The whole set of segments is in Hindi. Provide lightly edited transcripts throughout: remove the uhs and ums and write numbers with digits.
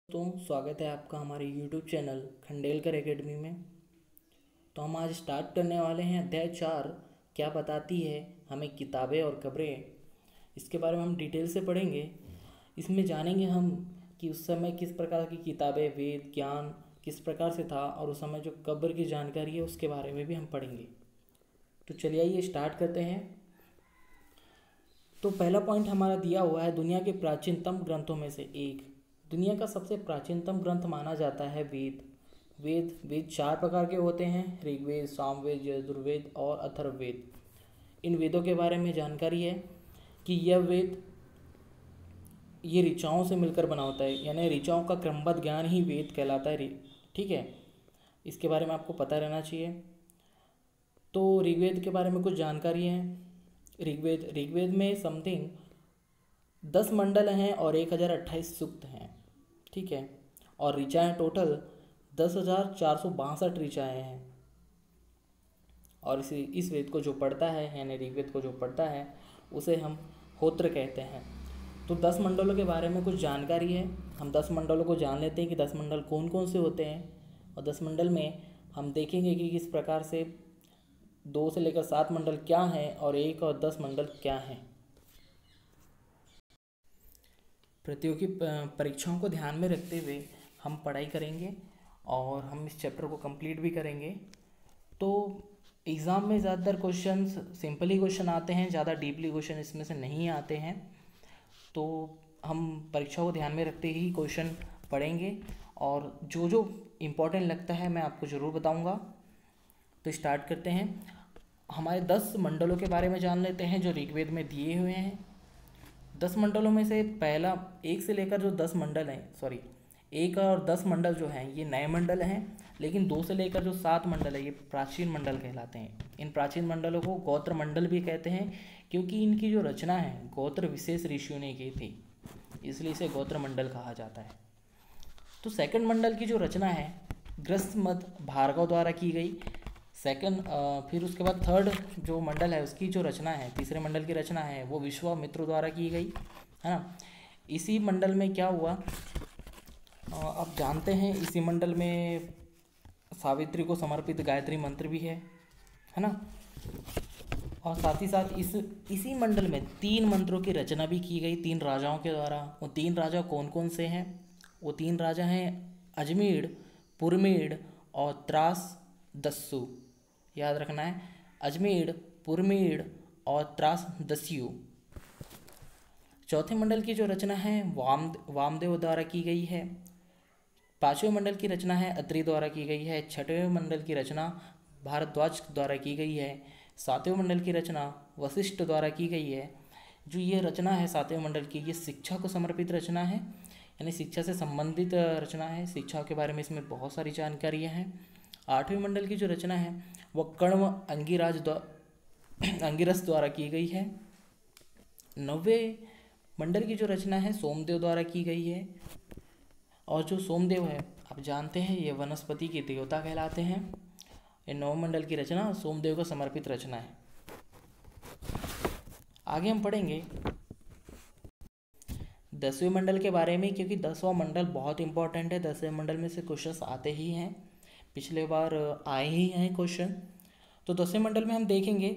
दोस्तों, स्वागत है आपका हमारे YouTube चैनल खंडेलकर एकेडमी में। तो हम आज स्टार्ट करने वाले हैं अध्याय 4, क्या बताती है हमें किताबें और खबरें। इसके बारे में हम डिटेल से पढ़ेंगे। इसमें जानेंगे हम कि उस समय किस प्रकार की किताबें, वेद ज्ञान किस प्रकार से था, और उस समय जो कब्र की जानकारी है उसके बारे में भी हम पढ़ेंगे। तो चलिए आइए स्टार्ट करते हैं। तो पहला पॉइंट हमारा दिया हुआ है, दुनिया के प्राचीनतम ग्रंथों में से एक। दुनिया का सबसे प्राचीनतम ग्रंथ माना जाता है वेद। वेद 4 प्रकार के होते हैं: ऋग्वेद, सामवेद, यजुर्वेद और अथर्ववेद। इन वेदों के बारे में जानकारी है कि यह वेद ये ऋचाओं से मिलकर बना होता है, यानी ऋचाओं का क्रमबद्ध ज्ञान ही वेद कहलाता है। ठीक है, इसके बारे में आपको पता रहना चाहिए। तो ऋग्वेद के बारे में कुछ जानकारी है। ऋग्वेद में समथिंग 10 मंडल हैं और 1028 सूक्त हैं। ठीक है, और ऋचाएँ टोटल 10,462 ऋचाएँ हैं। और इस वेद को जो पढ़ता है, यानी ऋग्वेद को जो पढ़ता है, उसे हम होत्र कहते हैं। तो 10 मंडलों के बारे में कुछ जानकारी है। हम 10 मंडलों को जान लेते हैं कि 10 मंडल कौन कौन से होते हैं। और 10 मंडल में हम देखेंगे कि किस प्रकार से 2 से लेकर 7 मंडल क्या हैं और 1 और 10 मंडल क्या हैं। प्रतियोगी परीक्षाओं को ध्यान में रखते हुए हम पढ़ाई करेंगे और हम इस चैप्टर को कंप्लीट भी करेंगे। तो एग्ज़ाम में ज़्यादातर क्वेश्चंस सिंपल ही क्वेश्चन आते हैं, ज़्यादा डीपली क्वेश्चन इसमें से नहीं आते हैं। तो हम परीक्षा को ध्यान में रखते ही क्वेश्चन पढ़ेंगे और जो जो इम्पोर्टेंट लगता है मैं आपको ज़रूर बताऊंगा। तो स्टार्ट करते हैं। हमारे 10 मंडलों के बारे में जान लेते हैं जो ऋग्वेद में दिए हुए हैं। 10 मंडलों में से पहला 1 से लेकर जो 10 मंडल हैं, 1 और 10 मंडल जो हैं ये नए मंडल हैं, लेकिन 2 से लेकर जो 7 मंडल है ये प्राचीन मंडल कहलाते हैं। इन प्राचीन मंडलों को गोत्र मंडल भी कहते हैं, क्योंकि इनकी जो रचना है गोत्र विशेष ऋषियों ने की थी, इसलिए इसे गोत्र मंडल कहा जाता है। तो सेकंड मंडल की जो रचना है ग्रस्त मत भार्गव द्वारा की गई। फिर उसके बाद थर्ड जो मंडल है उसकी जो रचना है, तीसरे मंडल की रचना है वो विश्वामित्र द्वारा की गई, है ना। इसी मंडल में क्या हुआ आप जानते हैं, इसी मंडल में सावित्री को समर्पित गायत्री मंत्र भी है ना। और साथ ही साथ इसी मंडल में 3 मंत्रों की रचना भी की गई 3 राजाओं के द्वारा। वो 3 राजा कौन कौन से हैं? वो 3 राजा हैं अजमेर, पुरमेड़ और त्रास दस्यु। याद रखना है, अजमेर, पुरमेड़ और त्रास दस्यु। चौथे मंडल की जो रचना है वामदेव द्वारा की गई है। 5वें मंडल की रचना है अत्रि द्वारा की गई है। 6वें मंडल की रचना भारद्वाज द्वारा की गई है। 7वें मंडल की रचना वशिष्ठ द्वारा की गई है। जो ये रचना है 7वें मंडल की, ये शिक्षा को समर्पित रचना है, यानी शिक्षा से संबंधित रचना है। शिक्षा के बारे में इसमें बहुत सारी जानकारियाँ हैं। 8वें मंडल की जो रचना है वह कण्व अंगिरस द्वारा की गई है। 9वें मंडल की जो रचना है सोमदेव द्वारा की गई है। और जो सोमदेव है आप जानते हैं ये वनस्पति के देवता कहलाते हैं। ये 9वें मंडल की रचना सोमदेव को समर्पित रचना है। आगे हम पढ़ेंगे 10वें मंडल के बारे में, क्योंकि 10वां मंडल बहुत इंपॉर्टेंट है। 10वें मंडल में से क्वेश्चंस आते ही हैं, पिछले बार आए ही हैं क्वेश्चन। तो 10वें मंडल में हम देखेंगे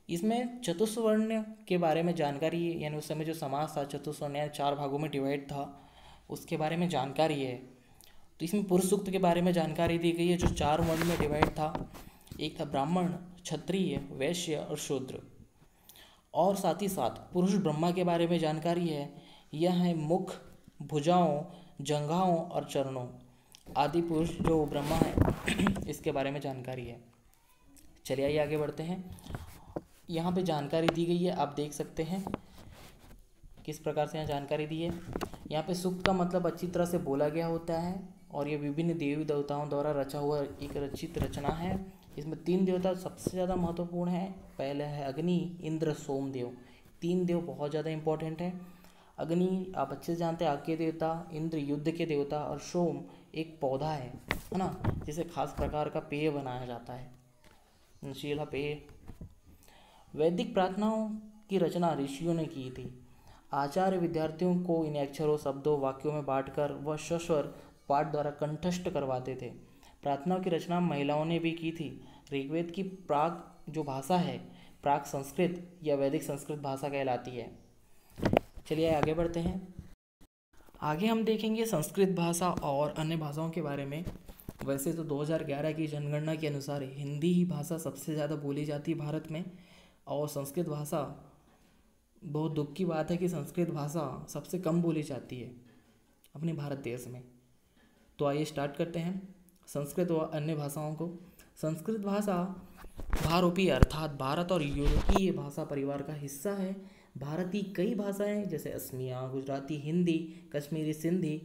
इसमें चतुस्वर्ण के बारे में जानकारी, यानी उस समय जो समाज था चतुस्वर्ण यानी 4 भागों में डिवाइड था, उसके बारे में जानकारी है। तो इसमें पुरुष सूक्त के बारे में जानकारी दी गई है जो 4 वर्ण में डिवाइड था। एक था ब्राह्मण, क्षत्रिय, वैश्य और शूद्र। और साथ ही साथ पुरुष ब्रह्मा के बारे में जानकारी है। यह है मुख, भुजाओं, जंघाओं और चरणों आदि पुरुष जो ब्रह्मा है इसके बारे में जानकारी है। चलिए आइए आगे बढ़ते हैं। यहाँ पे जानकारी दी गई है, आप देख सकते हैं किस प्रकार से यहाँ जानकारी दी है। यहाँ पे सूक्त का मतलब अच्छी तरह से बोला गया होता है, और ये विभिन्न देवी देवताओं द्वारा रचा हुआ एक रचित रचना है। इसमें 3 देवता सबसे ज़्यादा महत्वपूर्ण है। पहले है अग्नि, इंद्र, सोमदेव। 3 देव बहुत ज़्यादा इंपॉर्टेंट है। अग्नि आप अच्छे से जानते हैं आग के देवता, इंद्र युद्ध के देवता, और सोम एक पौधा है ना, जिसे खास प्रकार का पेय बनाया जाता है, नशीला पेय। वैदिक प्रार्थनाओं की रचना ऋषियों ने की थी। आचार्य विद्यार्थियों को इन अक्षरों, शब्दों, वाक्यों में बांटकर व सस्वर पाठ द्वारा कंठस्थ करवाते थे। प्रार्थनाओं की रचना महिलाओं ने भी की थी। ऋग्वेद की प्राक जो भाषा है, प्राक संस्कृत या वैदिक संस्कृत भाषा कहलाती है। चलिए आगे बढ़ते हैं। आगे हम देखेंगे संस्कृत भाषा और अन्य भाषाओं के बारे में। वैसे तो 2011 की जनगणना के अनुसार हिंदी ही भाषा सबसे ज़्यादा बोली जाती है भारत में, और संस्कृत भाषा, बहुत दुख की बात है कि संस्कृत भाषा सबसे कम बोली जाती है अपने भारत देश में। तो आइए स्टार्ट करते हैं संस्कृत व अन्य भाषाओं को। संस्कृत भाषा भारोपी अर्थात भारत और यूरोपीय भाषा परिवार का हिस्सा है। भारत की कई भाषाएं जैसे असमिया, गुजराती, हिंदी, कश्मीरी, सिंधी,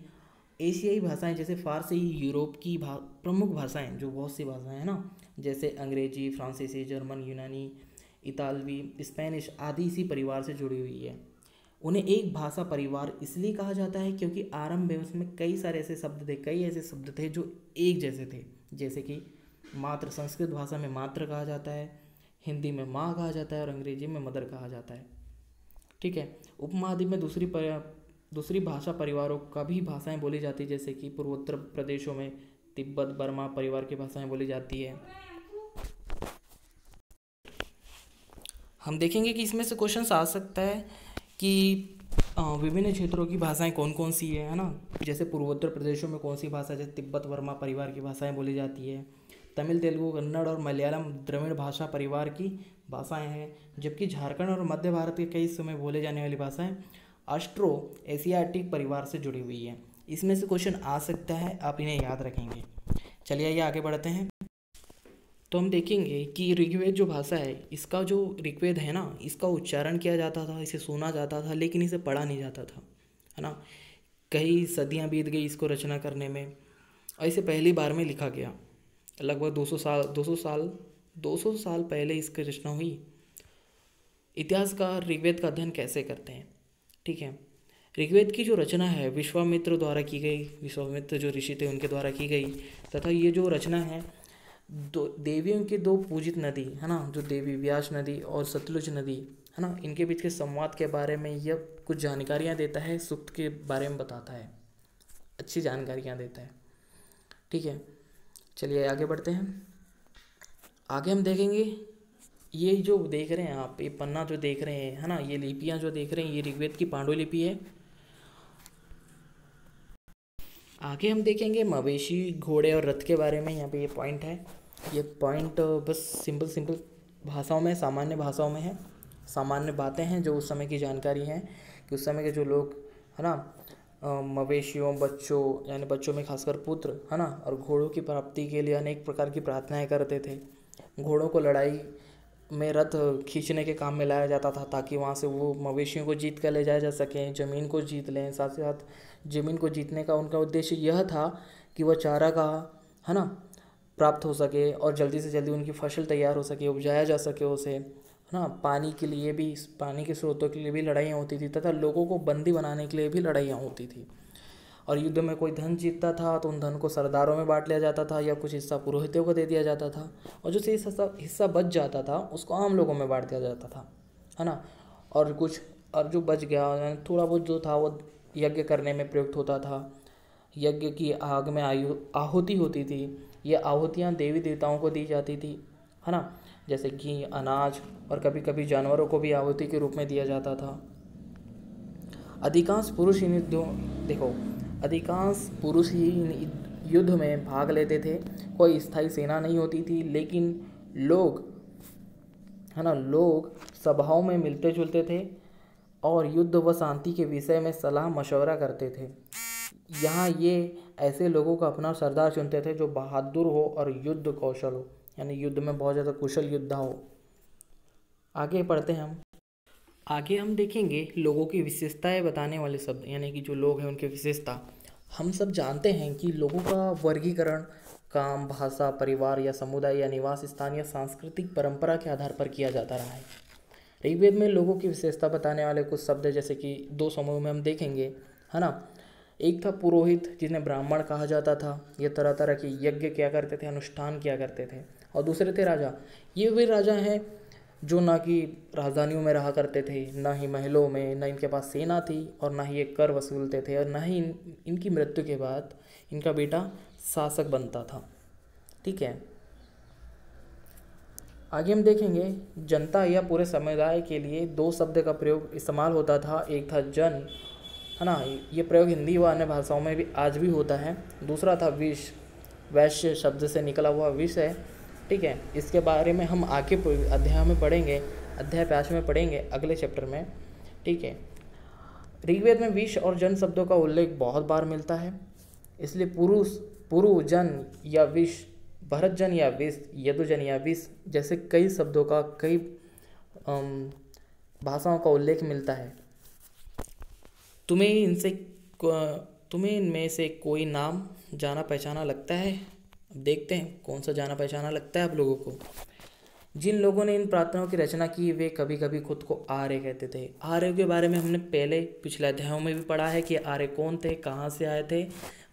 एशियाई भाषाएं जैसे फारसी, यूरोप की प्रमुख भाषाएं जो बहुत सी भाषाएं हैं ना, जैसे अंग्रेजी, फ्रांसीसी, जर्मन, यूनानी, इतालवी, स्पेनिश आदि इसी परिवार से जुड़ी हुई है। उन्हें एक भाषा परिवार इसलिए कहा जाता है क्योंकि आरंभ में उसमें कई ऐसे शब्द थे जो एक जैसे थे, जैसे कि मात्र संस्कृत भाषा में मात्र कहा जाता है, हिंदी में माँ कहा जाता है और अंग्रेजी में मदर कहा जाता है। ठीक है। उपमहाद्वीप में दूसरी भाषा परिवारों का भी भाषाएं बोली जाती है, जैसे कि पूर्वोत्तर प्रदेशों में तिब्बत बर्मा परिवार की भाषाएं बोली जाती है। हम देखेंगे कि इसमें से क्वेश्चन आ सकता है कि विभिन्न क्षेत्रों की भाषाएं कौन कौन सी है ना, जैसे पूर्वोत्तर प्रदेशों में कौन सी भाषा, जैसे तिब्बत वर्मा परिवार की भाषाएं बोली जाती है। तमिल, तेलुगु, कन्नड़ और मलयालम द्रविड़ भाषा परिवार की भाषाएं हैं, जबकि झारखंड और मध्य भारत के कई हिस्सों में बोले जाने वाली भाषाएं ऑस्ट्रो एशियाटिक परिवार से जुड़ी हुई है। इसमें से क्वेश्चन आ सकता है, आप इन्हें याद रखेंगे। चलिए आइए आगे बढ़ते हैं। तो हम देखेंगे कि ऋग्वेद जो भाषा है, इसका जो ऋग्वेद है ना, इसका उच्चारण किया जाता था, इसे सुना जाता था, लेकिन इसे पढ़ा नहीं जाता था, है ना। कई सदियां बीत गई इसको रचना करने में, और इसे पहली बार में लिखा गया। लगभग 200 साल पहले इसकी रचना हुई। इतिहासकार ऋग्वेद का अध्ययन कैसे करते हैं? ठीक है। ऋग्वेद की जो रचना है विश्वामित्र द्वारा की गई, विश्वामित्र जो ऋषि थे उनके द्वारा की गई, तथा ये जो रचना है देवियों की दो पूजित नदी है ना, जो देवी व्यास नदी और सतलुज नदी है ना, इनके बीच के संवाद के बारे में यह कुछ जानकारियाँ देता है, सूक्त के बारे में बताता है, अच्छी जानकारियाँ देता है। ठीक है। चलिए आगे बढ़ते हैं। आगे हम देखेंगे ये जो देख रहे हैं आप, ये पन्ना जो देख रहे हैं है ना, ये लिपियाँ जो देख रहे हैं, ये ऋग्वेद की पांडुलिपि है। आगे हम देखेंगे मवेशी, घोड़े और रथ के बारे में। यहाँ पे ये पॉइंट है, ये पॉइंट बस सिंपल भाषाओं में, सामान्य भाषाओं में है, सामान्य बातें हैं जो उस समय की जानकारी हैं कि उस समय के जो लोग है ना, मवेशियों, बच्चों यानी बच्चों में खासकर पुत्र है ना, और घोड़ों की प्राप्ति के लिए अनेक प्रकार की प्रार्थनाएं करते थे। घोड़ों को लड़ाई में रथ खींचने के काम में लाया जाता था, ताकि वहाँ से वो मवेशियों को जीत कर ले जाया जा सकें, ज़मीन को जीत लें। साथ ही साथ ज़मीन को जीतने का उनका उद्देश्य यह था कि वह चारागाह है ना प्राप्त हो सके और जल्दी से जल्दी उनकी फसल तैयार हो सके, उपजाया जा सके उसे, है ना। पानी के लिए भी, पानी के स्रोतों के लिए भी लड़ाइयाँ होती थी, तथा लोगों को बंदी बनाने के लिए भी लड़ाइयाँ होती थी। और युद्ध में कोई धन जीतता था तो उन धन को सरदारों में बांट लिया जाता था, या कुछ हिस्सा पुरोहितों को दे दिया जाता था, और जो हिस्सा बच जाता था उसको आम लोगों में बांट दिया जाता था, है ना। और जो बच गया थोड़ा बहुत जो था वो यज्ञ करने में प्रयुक्त होता था। यज्ञ की आग में आहुति होती थी। ये आहुतियाँ देवी देवताओं को दी जाती थी, है ना, जैसे घी, अनाज और कभी कभी जानवरों को भी आहुति के रूप में दिया जाता था। अधिकांश पुरुष ही युद्ध में भाग लेते थे। कोई स्थायी सेना नहीं होती थी, लेकिन लोग है ना, लोग सभाओं में मिलते जुलते थे और युद्ध व शांति के विषय में सलाह मशवरा करते थे। यहाँ ये ऐसे लोगों का अपना सरदार चुनते थे जो बहादुर हो और युद्ध कौशल हो, यानी युद्ध में बहुत ज़्यादा कुशल योद्धा हो। आगे पढ़ते हैं हम। आगे हम देखेंगे लोगों की विशेषताएं बताने वाले शब्द, यानी कि जो लोग हैं उनकी विशेषता। हम सब जानते हैं कि लोगों का वर्गीकरण काम, भाषा, परिवार या समुदाय या निवास स्थान या सांस्कृतिक परंपरा के आधार पर किया जाता रहा है। ऋग्वेद में लोगों की विशेषता बताने वाले कुछ शब्द जैसे कि दो समूह में हम देखेंगे, है ना। एक था पुरोहित, जिन्हें ब्राह्मण कहा जाता था। ये तरह तरह के यज्ञ किया करते थे, अनुष्ठान किया करते थे। और दूसरे थे राजा। ये वे राजा हैं जो ना कि राजधानियों में रहा करते थे, ना ही महलों में, ना इनके पास सेना थी और ना ही ये कर वसूलते थे, और ना ही इनकी मृत्यु के बाद इनका बेटा शासक बनता था। ठीक है, आगे हम देखेंगे जनता या पूरे समुदाय के लिए दो शब्द का प्रयोग इस्तेमाल होता था। एक था जन, है ना, ये प्रयोग हिंदी व अन्य भाषाओं में भी आज भी होता है। दूसरा था विष, वैश्य शब्द से निकला हुआ विष है। ठीक है, इसके बारे में हम आगे अध्याय में पढ़ेंगे, अध्याय 5 में पढ़ेंगे अगले चैप्टर में। ठीक है, ऋग्वेद में विष और जन शब्दों का उल्लेख बहुत बार मिलता है, इसलिए पुरुष, पुरु जन या विष, भरत जन या विष, यदुजन या विष जैसे कई शब्दों का कई भाषाओं का उल्लेख मिलता है। तुम्हें इनमें से कोई नाम जाना पहचाना लगता है? अब देखते हैं कौन सा जाना पहचाना लगता है आप लोगों को। जिन लोगों ने इन प्रार्थनाओं की रचना की वे कभी कभी खुद को आर्य कहते थे। आर्य के बारे में हमने पहले पिछले अध्यायों में भी पढ़ा है कि आर्य कौन थे, कहाँ से आए थे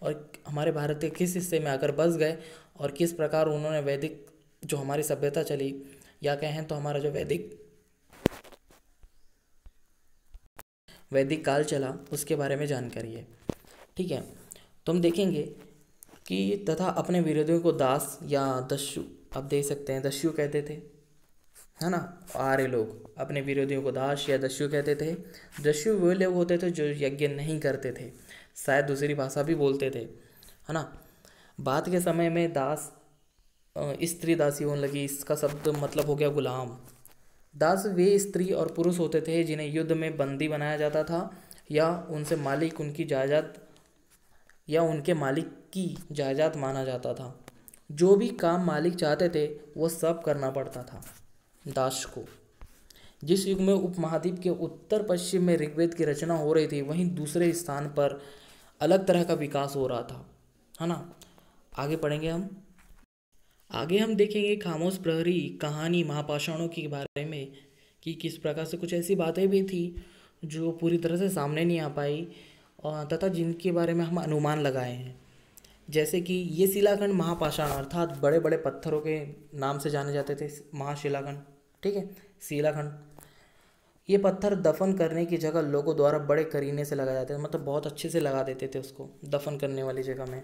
और हमारे भारत के किस हिस्से में आकर बस गए और किस प्रकार उन्होंने वैदिक जो हमारी सभ्यता चली, या कहें तो हमारा जो वैदिक काल चला, उसके बारे में जानकारी है। ठीक है, तो हम देखेंगे कि तथा अपने विरोधियों को दास या दस्यु, आप देख सकते हैं दस्यु कहते थे, है ना। आर्य लोग अपने विरोधियों को दास या दस्यु कहते थे। दस्यु वे लोग होते थे जो यज्ञ नहीं करते थे, शायद दूसरी भाषा भी बोलते थे, है ना। बाद के समय में दास स्त्री दासी होने लगी, इसका शब्द मतलब हो गया गुलाम। दास वे स्त्री और पुरुष होते थे जिन्हें युद्ध में बंदी बनाया जाता था या उनसे मालिक उनकी जायदाद या उनके मालिक की जायदाद माना जाता था। जो भी काम मालिक चाहते थे वो सब करना पड़ता था दास को। जिस युग में उपमहाद्वीप के उत्तर पश्चिम में ऋग्वेद की रचना हो रही थी, वहीं दूसरे स्थान पर अलग तरह का विकास हो रहा था, है ना। आगे पढ़ेंगे हम। आगे हम देखेंगे खामोश प्रहरी कहानी महापाषाणों के बारे में कि किस प्रकार से कुछ ऐसी बातें भी थी जो पूरी तरह से सामने नहीं आ पाई और तथा जिनके बारे में हम अनुमान लगाए हैं। जैसे कि ये शिलाखंड महापाषाण अर्थात बड़े बड़े पत्थरों के नाम से जाने जाते थे, महाशिलाखंड। ठीक है, शिलाखंड, ये पत्थर दफन करने की जगह लोगों द्वारा बड़े करीने से लगाए जाते थे, मतलब बहुत अच्छे से लगा देते थे उसको दफन करने वाली जगह में,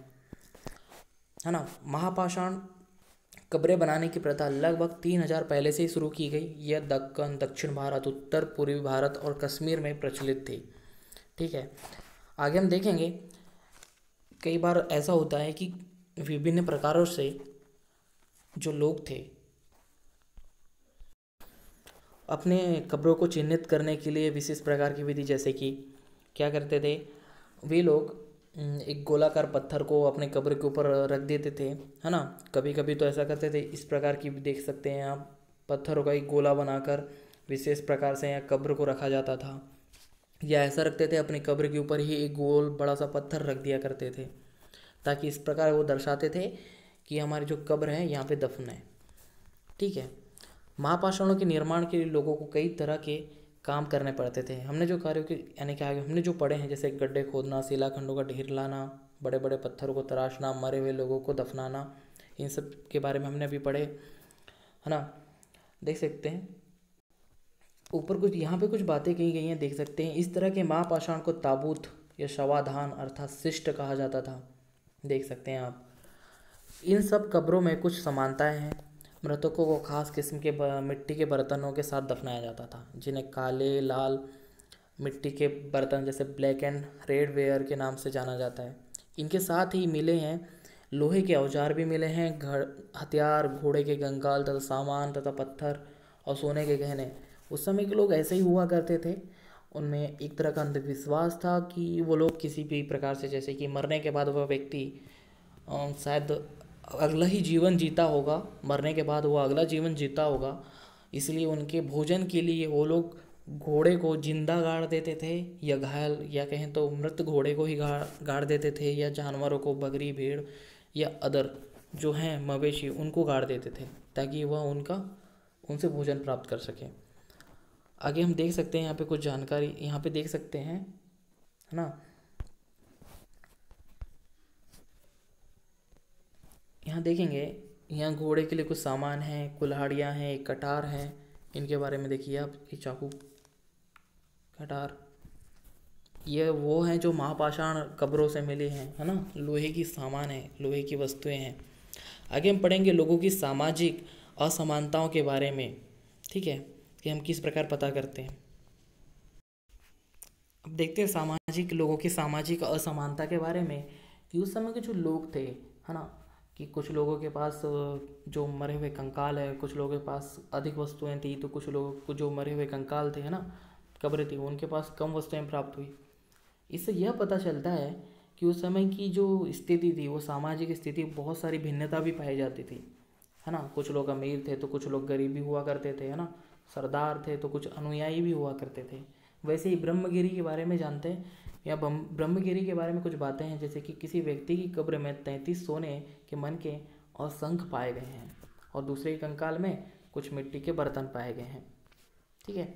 है ना। महापाषाण कब्रें बनाने की प्रथा लगभग 3000 पहले से ही शुरू की गई। यह दक्कन, दक्षिण भारत, उत्तर पूर्वी भारत और कश्मीर में प्रचलित थी। ठीक है, आगे हम देखेंगे कई बार ऐसा होता है कि विभिन्न प्रकारों से जो लोग थे अपने कब्रों को चिन्हित करने के लिए विशेष प्रकार की विधि, जैसे कि क्या करते थे वे लोग, एक गोलाकार पत्थर को अपने कब्र के ऊपर रख देते थे, है ना। कभी कभी तो ऐसा करते थे, इस प्रकार की भी देख सकते हैं आप, पत्थरों का एक गोला बनाकर विशेष प्रकार से यहाँ कब्र को रखा जाता था, या ऐसा रखते थे अपनी कब्र के ऊपर ही एक गोल बड़ा सा पत्थर रख दिया करते थे, ताकि इस प्रकार वो दर्शाते थे कि हमारी जो कब्र है यहाँ पे दफन है। ठीक है, महापाषाणों के निर्माण के लिए लोगों को कई तरह के काम करने पड़ते थे। हमने जो कार्यों के यानी कि आगे हमने जो पढ़े हैं, जैसे गड्ढे खोदना, शिलाखंडों का ढेर लाना, बड़े बड़े पत्थरों को तराशना, मरे हुए लोगों को दफनाना, इन सब के बारे में हमने अभी पढ़े, है ना। देख सकते हैं ऊपर कुछ यहाँ पे कुछ बातें कही गई हैं, देख सकते हैं। इस तरह के महापाषाण को ताबूत या शवाधान अर्थात शिष्ट कहा जाता था, देख सकते हैं आप। इन सब कब्रों में कुछ समानताएं हैं। मृतकों को खास किस्म के मिट्टी के बर्तनों के साथ दफनाया जाता था, जिन्हें काले लाल मिट्टी के बर्तन जैसे ब्लैक एंड रेड वेयर के नाम से जाना जाता है। इनके साथ ही मिले हैं लोहे के औजार भी मिले हैं, हथियार, घोड़े के कंकाल तथा सामान तथा पत्थर और सोने के गहने। उस समय के लोग ऐसे ही हुआ करते थे। उनमें एक तरह का अंधविश्वास था कि वो लोग किसी भी प्रकार से, जैसे कि मरने के बाद वह व्यक्ति शायद अगला ही जीवन जीता होगा, मरने के बाद वो अगला जीवन जीता होगा, इसलिए उनके भोजन के लिए वो लोग घोड़े को जिंदा गाड़ देते थे, या घायल या कहें तो मृत घोड़े को ही गाड़ देते थे, या जानवरों को, बकरी, भेड़ या अदर जो हैं मवेशी, उनको गाड़ देते थे ताकि वह उनसे भोजन प्राप्त कर सके। आगे हम देख सकते हैं यहाँ पे कुछ जानकारी यहाँ पे देख सकते हैं, है ना। यहाँ देखेंगे, यहाँ घोड़े के लिए कुछ सामान हैं, कुल्हाड़ियाँ हैं, एक कटार है, इनके बारे में देखिए आप, ये चाकू, कटार, ये वो हैं जो महापाषाण कब्रों से मिले हैं, है ना, लोहे की सामान है, लोहे की वस्तुएं हैं। आगे हम पढ़ेंगे लोगों की सामाजिक असमानताओं के बारे में, ठीक है, कि हम किस प्रकार पता करते हैं। अब देखते हैं लोगों की सामाजिक असमानता के बारे में, कि उस समय के जो लोग थे, है ना, कि कुछ लोगों के पास जो मरे हुए कंकाल है, कुछ लोगों के पास अधिक वस्तुएं थी, तो कुछ लोगों को जो मरे हुए कंकाल थे, है ना, कब्रें थी, उनके पास कम वस्तुएं प्राप्त हुई। इससे यह पता चलता है कि उस समय की जो स्थिति थी, वो सामाजिक स्थिति, बहुत सारी भिन्नता भी पाई जाती थी, है ना। कुछ लोग अमीर थे तो कुछ लोग गरीब भी हुआ करते थे, है ना, सरदार थे तो कुछ अनुयायी भी हुआ करते थे। वैसे ही ब्रह्मगिरी के बारे में जानते हैं, या ब्रह्मगिरी के बारे में कुछ बातें हैं, जैसे कि किसी व्यक्ति की कब्र में 33 सोने के मनके और शंख पाए गए हैं, और दूसरे कंकाल में कुछ मिट्टी के बर्तन पाए गए हैं, ठीक है।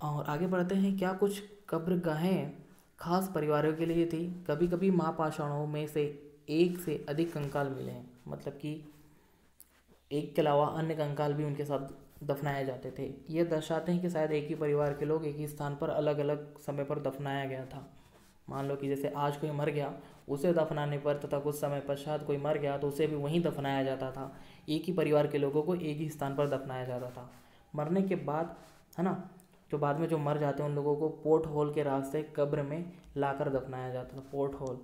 और आगे बढ़ते हैं, क्या कुछ कब्रगाहें खास परिवारों के लिए थी। कभी कभी महापाषाणों में से एक से अधिक कंकाल मिले हैं, मतलब कि एक के अलावा अन्य कंकाल भी उनके साथ दफनाए जाते थे। ये दर्शाते हैं कि शायद एक ही परिवार के लोग एक ही स्थान पर अलग अलग समय पर दफनाया गया था। मान लो कि जैसे आज कोई मर गया, उसे दफनाने पर तथा कुछ समय पश्चात कोई मर गया तो उसे भी वहीं दफनाया जाता था। एक ही परिवार के लोगों को एक ही स्थान पर दफनाया जाता था। मरने के बाद, है ना, जो बाद में जो मर जाते हैं उन लोगों को पोर्ट होल के रास्ते कब्र में लाकर दफनाया जाता था। पोर्ट होल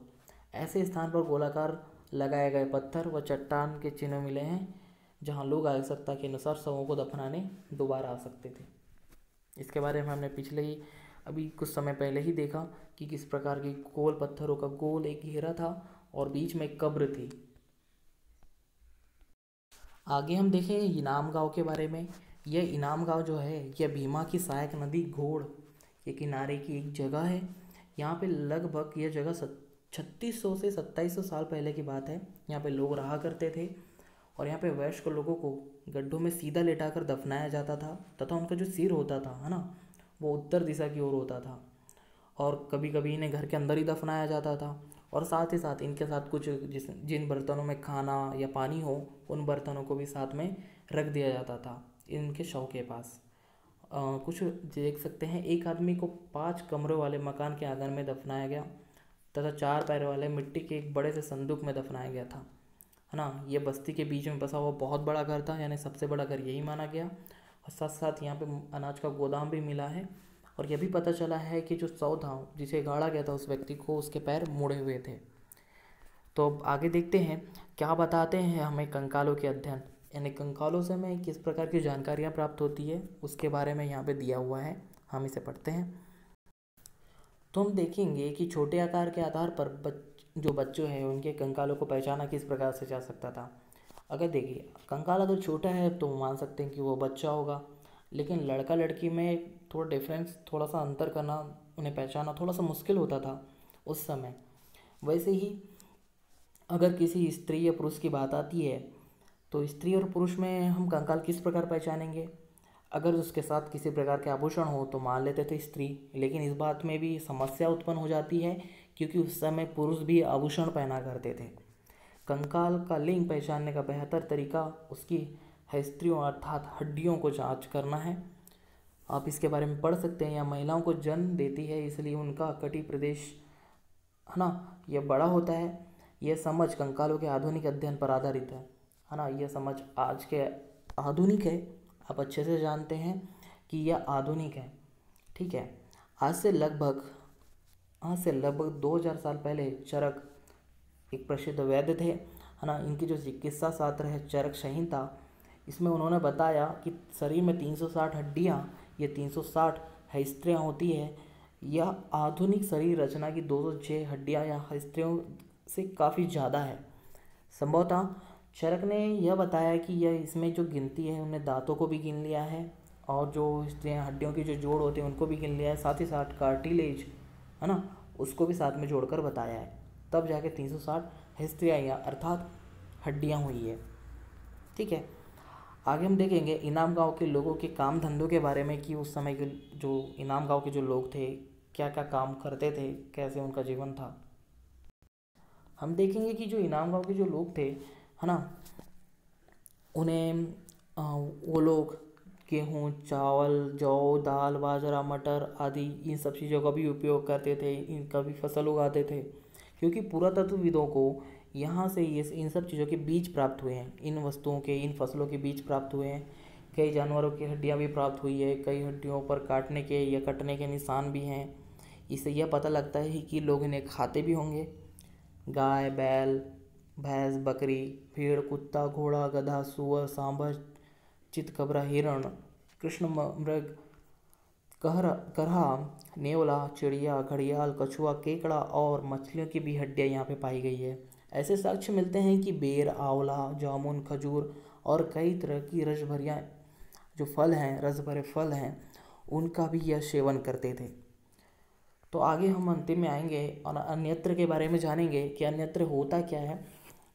ऐसे स्थान पर गोलाकार लगाए गए पत्थर व चट्टान के चिन्ह मिले हैं, जहां लोग आवश्यकता के अनुसार शवों को दफनाने दोबारा आ सकते थे। इसके बारे में हमने पिछले ही अभी कुछ समय पहले ही देखा कि किस प्रकार की गोल पत्थरों का गोल एक घेरा था और बीच में एक कब्र थी। आगे हम देखें इनाम गांव के बारे में। यह इनाम गांव जो है, यह भीमा की सहायक नदी घोड़ के किनारे की एक जगह है। यहाँ पे लगभग यह जगह 3600 से 2700 साल पहले की बात है। यहाँ पे लोग रहा करते थे, और यहाँ पे वयस्क लोगों को गड्ढों में सीधा लेटाकर दफनाया जाता था, तथा उनका जो सिर होता था, है ना, वो उत्तर दिशा की ओर होता था। और कभी कभी इन्हें घर के अंदर ही दफनाया जाता था, और साथ ही साथ इनके साथ कुछ जिन बर्तनों में खाना या पानी हो, उन बर्तनों को भी साथ में रख दिया जाता था इनके शव के पास। कुछ देख सकते हैं, एक आदमी को 5 कमरों वाले मकान के आंगन में दफनाया गया, तथा 4 पैरों वाले मिट्टी के एक बड़े से संदूक में दफनाया गया था, है ना। ये बस्ती के बीच में बसा हुआ बहुत बड़ा घर था, यानी सबसे बड़ा घर यही माना गया। और साथ साथ यहाँ पे अनाज का गोदाम भी मिला है। और यह भी पता चला है कि जो शव था, जिसे गाड़ा गया था उस व्यक्ति को, उसके पैर मुड़े हुए थे। तो अब आगे देखते हैं क्या बताते हैं हमें कंकालों के अध्ययन, यानी कंकालों से हमें किस प्रकार की जानकारियाँ प्राप्त होती है, उसके बारे में यहाँ पे दिया हुआ है। हम इसे पढ़ते हैं। तो हम देखेंगे कि छोटे आकार के आधार पर जो बच्चों हैं उनके कंकालों को पहचाना किस प्रकार से जा सकता था। अगर देखिए, कंकाल अगर छोटा है तो मान सकते हैं कि वो बच्चा होगा, लेकिन लड़का लड़की में थोड़ा डिफरेंस, थोड़ा सा अंतर करना, उन्हें पहचानना थोड़ा सा मुश्किल होता था उस समय। वैसे ही अगर किसी स्त्री या पुरुष की बात आती है, तो स्त्री और पुरुष में हम कंकाल किस प्रकार पहचानेंगे। अगर उसके साथ किसी प्रकार के आभूषण हो तो मान लेते थे स्त्री, लेकिन इस बात में भी समस्या उत्पन्न हो जाती है, क्योंकि उस समय पुरुष भी आभूषण पहना करते थे। कंकाल का लिंग पहचानने का बेहतर तरीका उसकी हस्तियों अर्थात हड्डियों को जांच करना है। आप इसके बारे में पढ़ सकते हैं। या महिलाओं को जन्म देती है, इसलिए उनका कटी प्रदेश, है ना, यह बड़ा होता है। यह समझ कंकालों के आधुनिक अध्ययन पर आधारित है ना। यह समझ आज के आधुनिक है, आप अच्छे से जानते हैं कि यह आधुनिक है, ठीक है। आज से लगभग 2000 साल पहले चरक एक प्रसिद्ध वैद्य थे, है ना। इनकी जो चिकित्सा शास्त्र है चरक संहिता, इसमें उन्होंने बताया कि शरीर में 360 हड्डियाँ, ये 360 हस्तियाँ होती है। यह आधुनिक शरीर रचना की 206 हड्डियाँ या हस्तियों से काफ़ी ज़्यादा है। संभवतः चरक ने यह बताया कि यह इसमें जो गिनती है, उन्हें दांतों को भी गिन लिया है, और जो हड्डियों की जो जोड़ होते हैं उनको भी गिन लिया है, साथ ही साथ कार्टिलेज, है ना, उसको भी साथ में जोड़कर बताया है। तब जाके 360 हस्तियाँ या अर्थात हड्डियाँ हुई है, ठीक है। आगे हम देखेंगे इनाम गांव के लोगों के काम धंधों के बारे में, कि उस समय के जो इनाम गांव के जो लोग थे क्या क्या काम करते थे, कैसे उनका जीवन था। हम देखेंगे कि जो इनाम गांव के जो लोग थे, है ना, उन्हें वो लोग गेहूँ, चावल, जौ, दाल, बाजरा, मटर आदि इन सब चीज़ों का भी उपयोग करते थे, इनका भी फसल उगाते थे, क्योंकि पुरातत्वविदों को यहाँ से ये इन सब चीज़ों के बीज प्राप्त हुए हैं, इन वस्तुओं के, इन फसलों के बीज प्राप्त हुए हैं। कई जानवरों की हड्डियाँ भी प्राप्त हुई है, कई हड्डियों पर काटने के या कटने के निशान भी हैं। इससे यह पता लगता है कि लोग इन्हें खाते भी होंगे। गाय, बैल, भैंस, बकरी, भेड़, कुत्ता, घोड़ा, गधा, सूअर, सांभर, चितकबरा, हिरण, कृष्ण मृग, करहा, नेवला, चिड़िया, घड़ियाल, कछुआ, केकड़ा और मछलियों की भी हड्डियाँ यहाँ पे पाई गई है। ऐसे साक्ष्य मिलते हैं कि बेर, आंवला, जामुन, खजूर और कई तरह की रस भरे फल हैं, उनका भी यह सेवन करते थे। तो आगे हम अंतिम में आएंगे और अन्यत्र के बारे में जानेंगे कि अन्यत्र होता क्या है।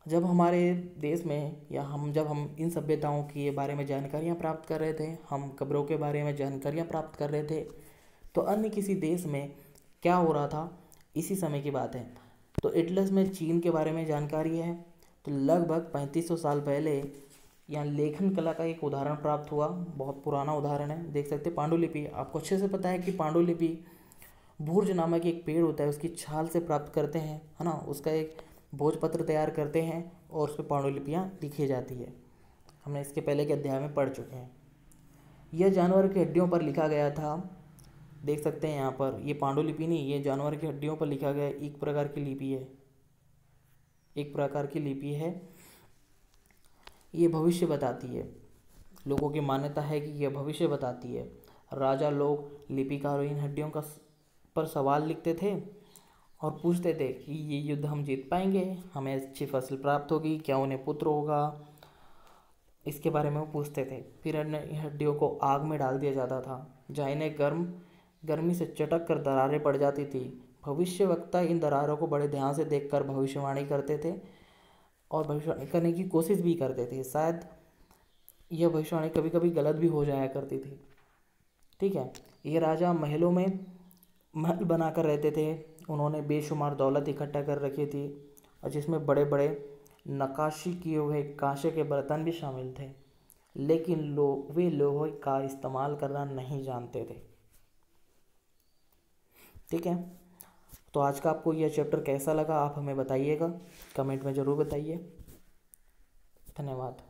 जब हमारे देश में या जब हम इन सभ्यताओं के बारे में जानकारियाँ प्राप्त कर रहे थे, हम कब्रों के बारे में जानकारियाँ प्राप्त कर रहे थे, तो अन्य किसी देश में क्या हो रहा था, इसी समय की बात है। तो एटलस में चीन के बारे में जानकारी है। तो लगभग 3500 साल पहले यहाँ लेखन कला का एक उदाहरण प्राप्त हुआ, बहुत पुराना उदाहरण है, देख सकते हैं पांडुलिपि। आपको अच्छे से पता है कि पांडुलिपि भूर्ज नामक एक पेड़ होता है, उसकी छाल से प्राप्त करते हैं, है ना, उसका एक भोजपत्र तैयार करते हैं और उस पर पांडुलिपियाँ लिखी जाती है। हमने इसके पहले के अध्याय में पढ़ चुके हैं। यह जानवर की हड्डियों पर लिखा गया था, देख सकते हैं यहाँ पर। ये पांडुलिपि नहीं, ये जानवर की हड्डियों पर लिखा गया एक प्रकार की लिपि है, एक प्रकार की लिपि है। ये भविष्य बताती है, लोगों की मान्यता है कि यह भविष्य बताती है। राजा लोग लिपिकारों इन हड्डियों का पर सवाल लिखते थे और पूछते थे कि ये युद्ध हम जीत पाएंगे, हमें अच्छी फसल प्राप्त होगी, क्या उन्हें पुत्र होगा, इसके बारे में वो पूछते थे। फिर इन हड्डियों को आग में डाल दिया जाता था, जहाँ इन्हें गर्मी से चटक कर दरारें पड़ जाती थी। भविष्यवक्ता इन दरारों को बड़े ध्यान से देखकर भविष्यवाणी करते थे और भविष्यवाणी करने की कोशिश भी करते थे। शायद यह भविष्यवाणी कभी कभी गलत भी हो जाया करती थी। ठीक है, ये राजा महलों में महल बनाकर रहते थे। उन्होंने बेशुमार दौलत इकट्ठा कर रखी थी और जिसमें बड़े बड़े नक्काशी किए हुए कांसे के बर्तन भी शामिल थे, लेकिन वे लोहे का इस्तेमाल करना नहीं जानते थे। ठीक है, तो आज का आपको यह चैप्टर कैसा लगा आप हमें बताइएगा, कमेंट में ज़रूर बताइए। धन्यवाद।